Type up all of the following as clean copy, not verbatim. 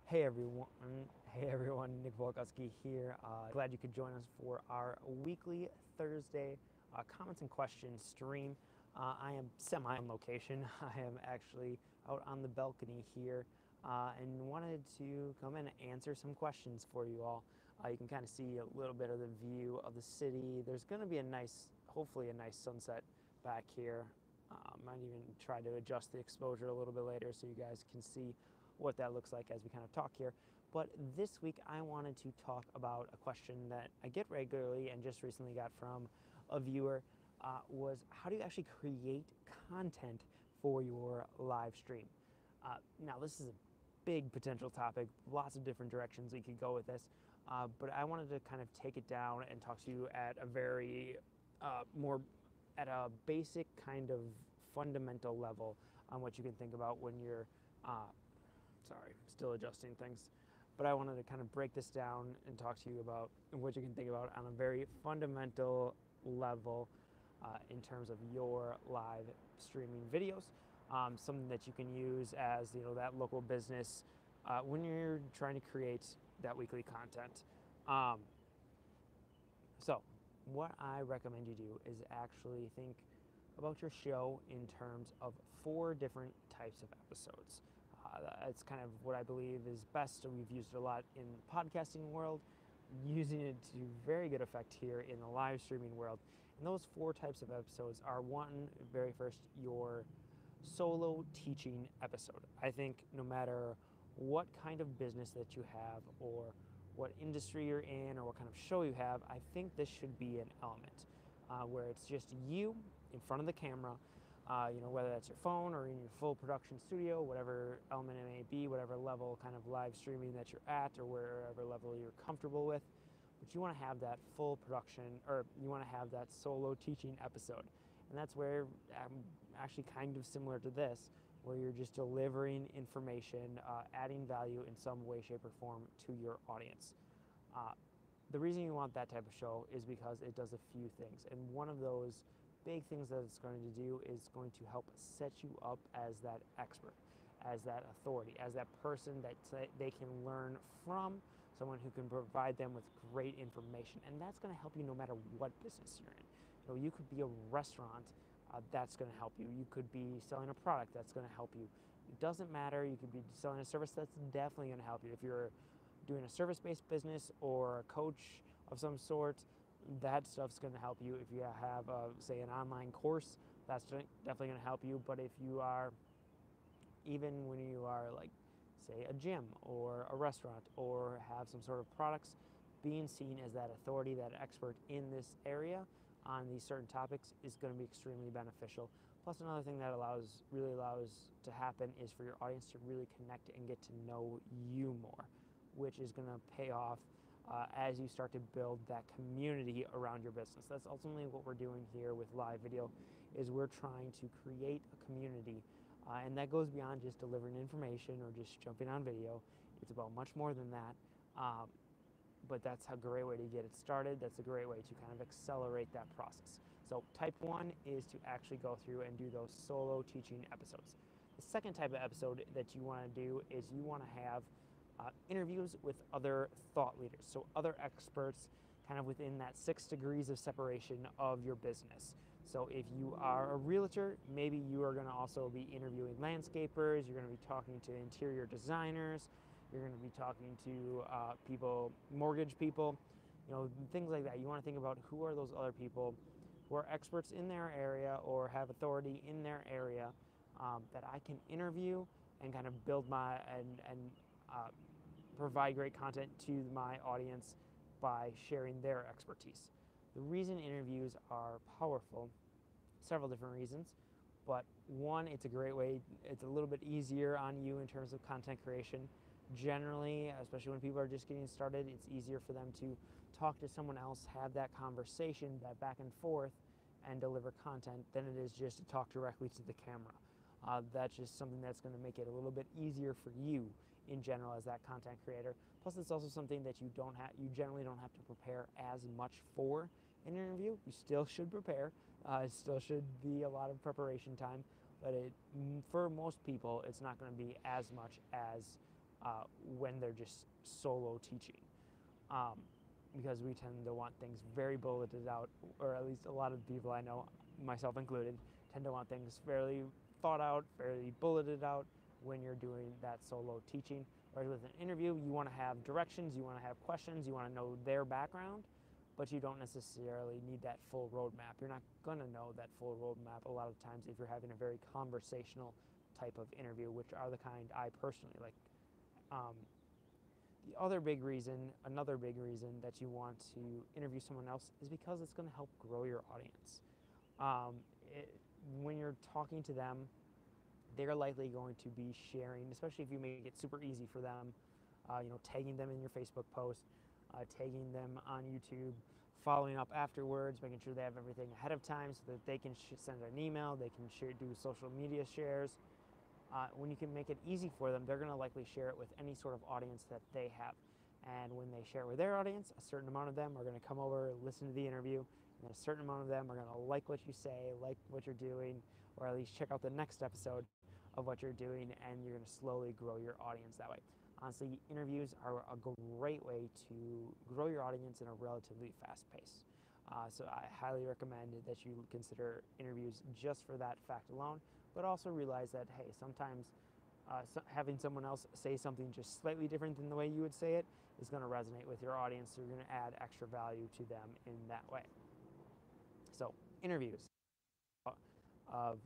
Hey everyone, Nick Palkowski here. Glad you could join us for our weekly Thursday comments and questions stream. I am semi on location. I am actually out on the balcony here and wanted to come and answer some questions for you all. You can kind of see a little bit of the view of the city. There's going to be hopefully a nice sunset back here. Might even try to adjust the exposure a little bit later so you guys can see what that looks like as we kind of talk here. But this week I wanted to talk about a question that I get regularly and just recently got from a viewer was how do you actually create content for your live stream? Now this is a big potential topic, lots of different directions we could go with this, but I wanted to kind of take it down and talk to you at a very more at a basic kind of fundamental level on what you can think about when you're sorry, still adjusting things. But I wanted to kind of break this down and talk to you about what you can think about on a very fundamental level in terms of your live streaming videos. Something that you can use as that local business when you're trying to create that weekly content. So what I recommend you do is actually think about your show in terms of 4 different types of episodes. That's kind of what I believe is best. So we've used it a lot in the podcasting world, using it to very good effect here in the live streaming world. And those 4 types of episodes are very first, your solo teaching episode. I think no matter what kind of business that you have or what industry you're in or what kind of show you have, I think this should be an element where it's just you in front of the camera, whether that's your phone or in your full production studio, whatever element it may be, whatever level kind of live streaming that you're at or wherever level you're comfortable with. But you want to have that full production, or you want to have that solo teaching episode. And that's where I'm actually kind of similar to this, where you're just delivering information, adding value in some way, shape, or form to your audience. The reason you want that type of show is because it does a few things. And one of those big things that it's going to do is going to help set you up as that expert, as that authority, as that person that they can learn from, someone who can provide them with great information. And that's going to help you no matter what business you're in. You could be a restaurant, that's going to help you. You could be selling a product, that's going to help you. It doesn't matter. You could be selling a service, that's definitely going to help you. If you're doing a service-based business or a coach of some sort, that stuff's going to help you. If you have, say, an online course, that's definitely going to help you. But if you are, even when you are like, say, a gym or a restaurant or have some sort of products, being seen as that authority, that expert in this area on these certain topics is going to be extremely beneficial. Plus, another thing that really allows to happen is for your audience to really connect and get to know you more, which is going to pay off as you start to build that community around your business. That's ultimately what we're doing here with live video, is we're trying to create a community, and that goes beyond just delivering information or just jumping on video. It's about much more than that. But that's a great way to get it started. That's a great way to kind of accelerate that process. So type 1 is to actually go through and do those solo teaching episodes. The second type of episode that you want to do is you want to have interviews with other thought leaders, so other experts kind of within that 6 degrees of separation of your business. So if you are a realtor, maybe you are going to also be interviewing landscapers, you're going to be talking to interior designers, you're going to be talking to people, mortgage people, things like that. You want to think about who are those other people who are experts in their area or have authority in their area that I can interview and kind of build and provide great content to my audience by sharing their expertise. The reason interviews are powerful, several different reasons, but one, it's a great way, it's a little bit easier on you in terms of content creation. Generally, especially when people are just getting started, it's easier for them to talk to someone else, have that conversation, that back and forth, and deliver content than it is just to talk directly to the camera. That's just something that's going to make it a little bit easier for you in general as that content creator. Plus, it's also something that you generally don't have to prepare as much for an interview. You still should prepare. It still should be a lot of preparation time, but for most people, it's not going to be as much as when they're just solo teaching. Um, because we tend to want things very bulleted out, or at least a lot of people I know, myself included, tend to want things fairly thought out, fairly bulleted out when you're doing that solo teaching. Whereas with an interview, you want to have directions, you want to have questions, you want to know their background, but you don't necessarily need that full roadmap. You're not going to know that full roadmap a lot of times if you're having a very conversational type of interview, which are the kind I personally like. Um, another big reason that you want to interview someone else is because it's going to help grow your audience. Um, it, when you're talking to them, they're likely going to be sharing, especially if you make it super easy for them, tagging them in your Facebook post, tagging them on YouTube, following up afterwards, making sure they have everything ahead of time so that they can send an email, they can do social media shares. When you can make it easy for them, they're going to likely share it with any sort of audience that they have. And when they share it with their audience, a certain amount of them are going to come over, listen to the interview, and a certain amount of them are going to like what you say, like what you're doing, or at least check out the next episode of what you're doing, and you're going to slowly grow your audience that way. Honestly, interviews are a great way to grow your audience in a relatively fast pace. So I highly recommend that you consider interviews just for that fact alone, but also realize that, hey, sometimes having someone else say something just slightly different than the way you would say it is going to resonate with your audience, so you're going to add extra value to them in that way. So, interviews of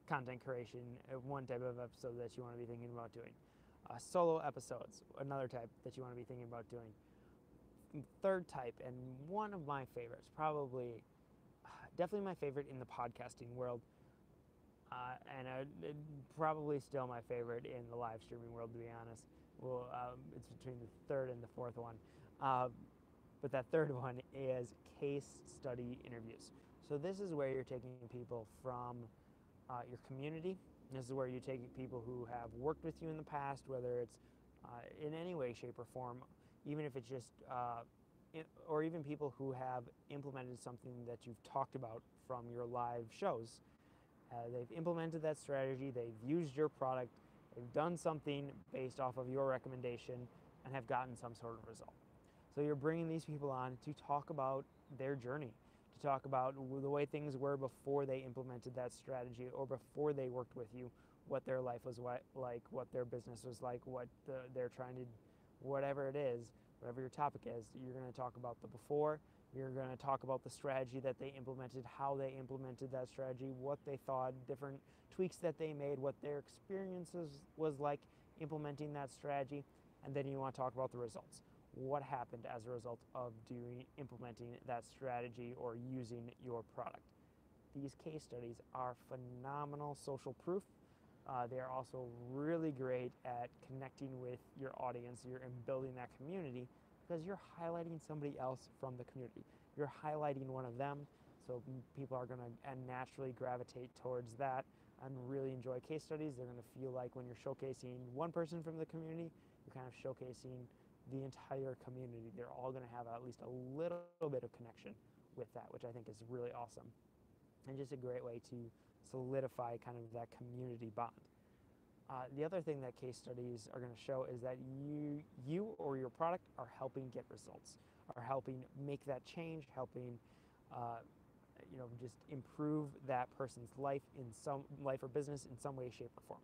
content creation, one type of episode that you want to be thinking about doing. Solo episodes, another type that you want to be thinking about doing. Third type, and one of my favorites, definitely my favorite in the podcasting world, and probably still my favorite in the live streaming world, to be honest. Well, it's between the third and the fourth one. But that third one is case study interviews. So this is where you're taking people from your community. This is where you take people who have worked with you in the past, whether it's in any way, shape, or form, even if it's just, or even people who have implemented something that you've talked about from your live shows. They've implemented that strategy, they've used your product, they've done something based off of your recommendation, and have gotten some sort of result. So you're bringing these people on to talk about their journey, to talk about the way things were before they implemented that strategy or before they worked with you, what their life was like, what their business was like, what they're trying to, whatever it is, whatever your topic is, you're going to talk about the before. You're going to talk about the strategy that they implemented, how they implemented that strategy, what they thought, different tweaks that they made, what their experiences was like implementing that strategy, and then you want to talk about the results. What happened as a result of implementing that strategy or using your product. These case studies are phenomenal social proof. They are also really great at connecting with your audience and building that community, because you're highlighting somebody else from the community. You're highlighting one of them, so people are going to naturally gravitate towards that and really enjoy case studies. They're going to feel like when you're showcasing one person from the community, you're kind of showcasing the entire community. They're all going to have at least a little bit of connection with that, which I think is really awesome. And just a great way to solidify kind of that community bond. The other thing that case studies are going to show is that you or your product are helping get results, are helping make that change, helping just improve that person's life or business in some way, shape, or form.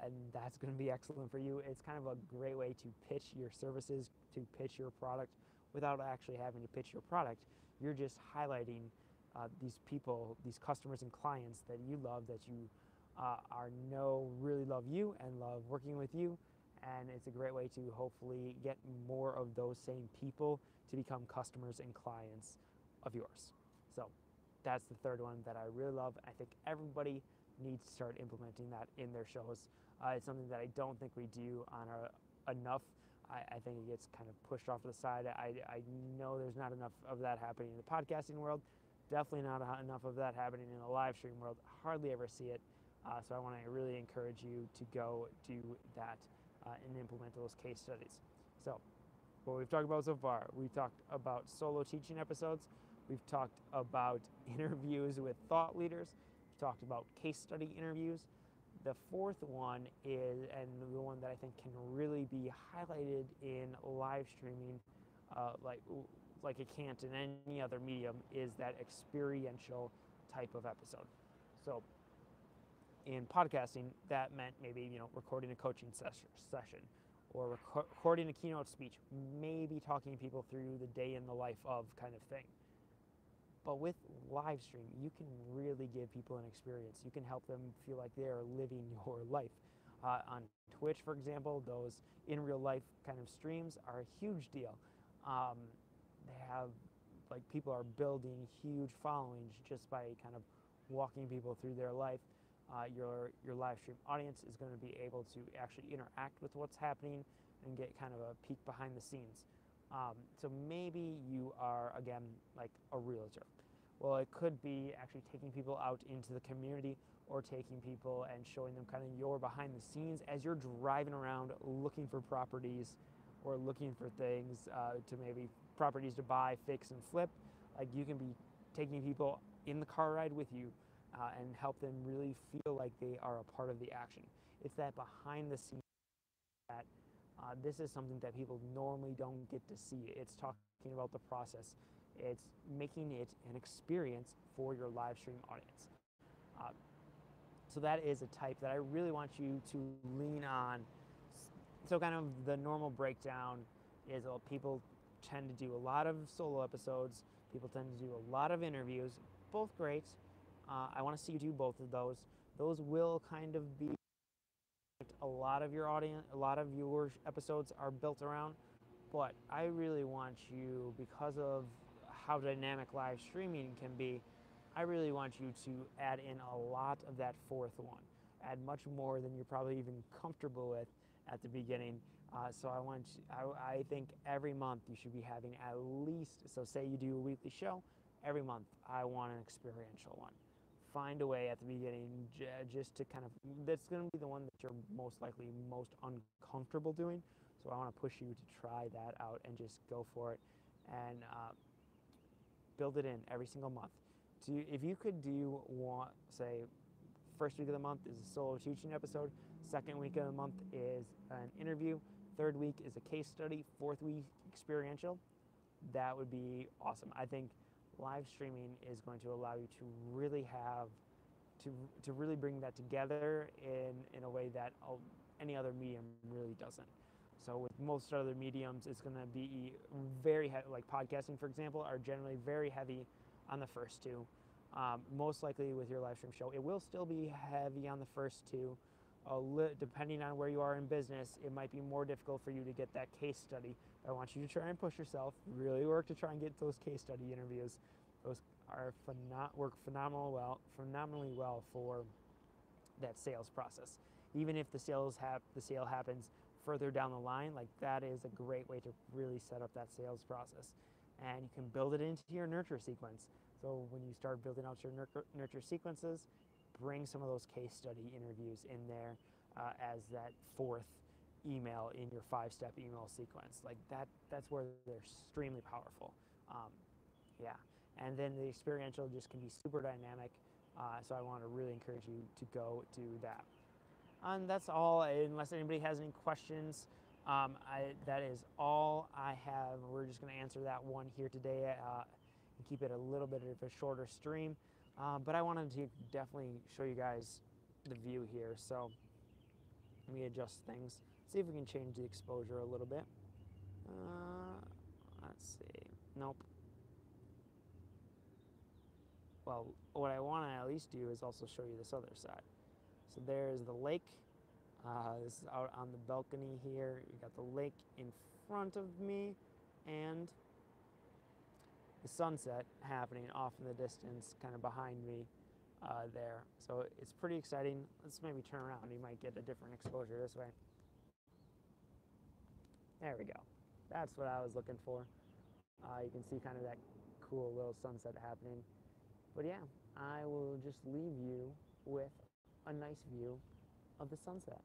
And that's going to be excellent for you. It's kind of a great way to pitch your services, to pitch your product without actually having to pitch your product. You're just highlighting these people, these customers and clients that you love, that you really love you and love working with you, and it's a great way to hopefully get more of those same people to become customers and clients of yours. So that's the third one that I really love. I think everybody needs to start implementing that in their shows. It's something that I don't think we do enough. I think it gets kind of pushed off to the side. I know there's not enough of that happening in the podcasting world. Definitely not enough of that happening in the live stream world. Hardly ever see it. So I want to really encourage you to go do that and implement those case studies. So what we've talked about so far, we've talked about solo teaching episodes. We've talked about interviews with thought leaders. We've talked about case study interviews. The fourth one is, and the one that I think can really be highlighted in live streaming, uh, like like it can't in any other medium, is that experiential type of episode. So in podcasting, that meant maybe recording a coaching session, or recording a keynote speech, maybe talking people through the day in the life of kind of thing. But with live stream, you can really give people an experience. You can help them feel like they are living your life. On Twitch, for example, those in real life kind of streams are a huge deal. Um, they have, like, people are building huge followings just by kind of walking people through their life. Your live stream audience is going to be able to actually interact with what's happening and get kind of a peek behind the scenes. So maybe you are, again, like a realtor. Well, it could be actually taking people out into the community, or taking people and showing them kind of your behind the scenes as you're driving around looking for properties, or looking for things to maybe properties to buy, fix, and flip. Like, you can be taking people in the car ride with you and help them really feel like they are a part of the action. It's that behind the scenes that this is something that people normally don't get to see. It's talking about the process. It's making it an experience for your live stream audience. Uh, so that is a type that I really want you to lean on. So kind of the normal breakdown is people tend to do a lot of solo episodes. People tend to do a lot of interviews, both great. I want to see you do both of those. Those will kind of be a lot of your audience, a lot of your episodes are built around. But I really want you, because of how dynamic live streaming can be, I really want you to add in a lot of that fourth one. Add much more than you're probably even comfortable with at the beginning. So I think every month you should be having at least, so say you do a weekly show, every month I want an experiential one. Find a way at the beginning just to kind of, that's going to be the one that you're most likely most uncomfortable doing. So I want to push you to try that out and just go for it, and build it in every single month. If you could do one, say, first week of the month is a solo teaching episode, second week of the month is an interview, third week is a case study, fourth week experiential, that would be awesome. I think live streaming is going to allow you to really have to really bring that together in a way that any other medium really doesn't. So with most other mediums, it's going to be very heavy, like podcasting, for example, are generally very heavy on the first two. Most likely with your live stream show, it will still be heavy on the first two. Depending on where you are in business, it might be more difficult for you to get that case study. I want you to try and push yourself, really work to try and get those case study interviews. Those work phenomenally well for that sales process. Even if the sale happens further down the line, like, that is a great way to really set up that sales process. And you can build it into your nurture sequence. So when you start building out your nurture sequences, bring some of those case study interviews in there as that fourth email in your 5-step email sequence. Like, that's where they're extremely powerful. Yeah. And then the experiential just can be super dynamic. So I want to really encourage you to go do that. And that's all, unless anybody has any questions. That is all I have. We're just going to answer that one here today and keep it a little bit of a shorter stream. But I wanted to definitely show you guys the view here. So let me adjust things. See if we can change the exposure a little bit. Let's see. Nope. Well, what I want to at least do is also show you this other side. So there's the lake. This is out on the balcony here. You got the lake in front of me, and the sunset happening off in the distance, kind of behind me there. So it's pretty exciting. Let's maybe turn around. You might get a different exposure this way. There we go. That's what I was looking for. You can see kind of that cool little sunset happening. But yeah, I will just leave you with a nice view of the sunset.